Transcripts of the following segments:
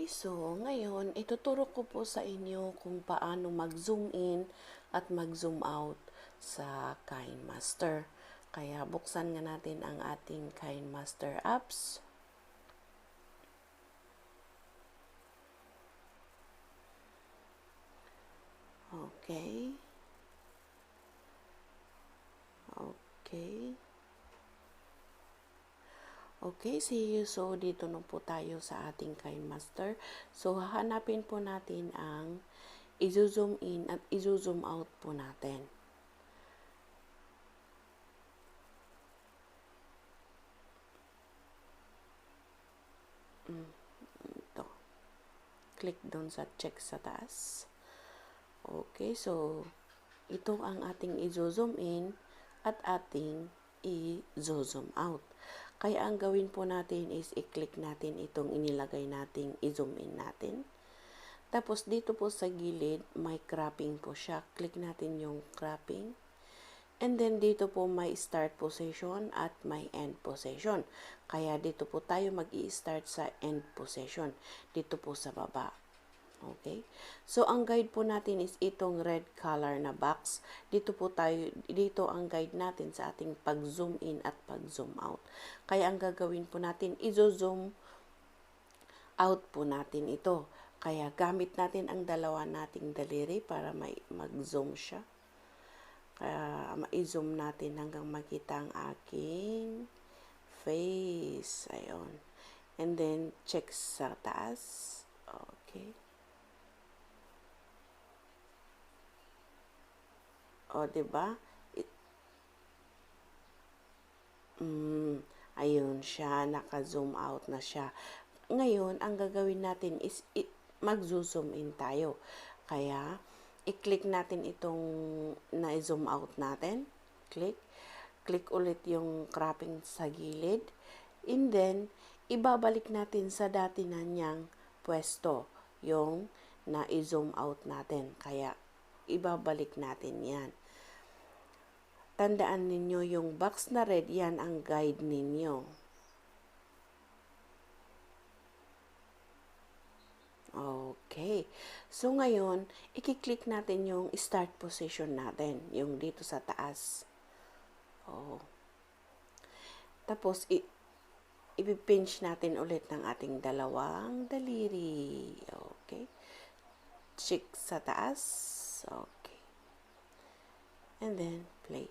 Okay, so ngayon, ituturo ko po sa inyo kung paano mag-zoom in at mag-zoom out sa Kinemaster. Kaya buksan nga natin ang ating Kinemaster apps. Okay. Okay. Okay, so dito na po tayo sa ating Kinemaster. So, hahanapin po natin ang i-zoom in at i-zoom out po natin. Ito. Click doon sa check sa taas. Okay, so ito ang ating i-zoom in at ating i-zoom out. Kaya ang gawin po natin is i-click natin itong inilagay nating i-zoom in natin. Tapos dito po sa gilid, may cropping po siya. Click natin yung cropping. And then dito po may start position at may end position. Kaya dito po tayo mag-i-start sa end position. Dito po sa baba. Okay? So, ang guide po natin is itong red color na box. Dito ang guide natin sa ating pag-zoom in at pag-zoom out. Kaya ang gagawin po natin, i-zoom out po natin ito. Kaya gamit natin ang dalawa nating daliri para mag-zoom siya. Kaya ma-zoom natin hanggang makita ang aking face. Ayun. And then, check sa taas. Okay. O, diba? Ayun siya, naka-zoom out na siya. Ngayon, ang gagawin natin is mag-zoom in tayo. Kaya, i-click natin itong na-zoom out natin. Click. Click ulit yung cropping sa gilid. And then, ibabalik natin sa dati na niyang pwesto yung na-zoom out natin. Kaya, ibabalik natin yan. Tandaan ninyo yung box na red, yan ang guide ninyo. Okay. So, ngayon, i-click natin yung start position natin, yung dito sa taas. Oh. Tapos, i-pinch natin ulit ng ating dalawang daliri. Okay. Check sa taas. Okay. And then, play.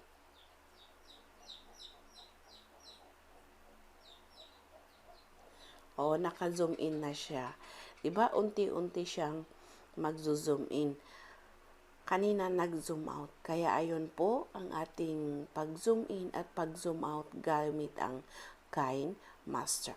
O, naka-zoom in na siya. Diba, unti-unti siyang mag-zoom in. Kanina nag-zoom out. Kaya ayun po ang ating pag-zoom in at pag-zoom out gamit ang Kinemaster.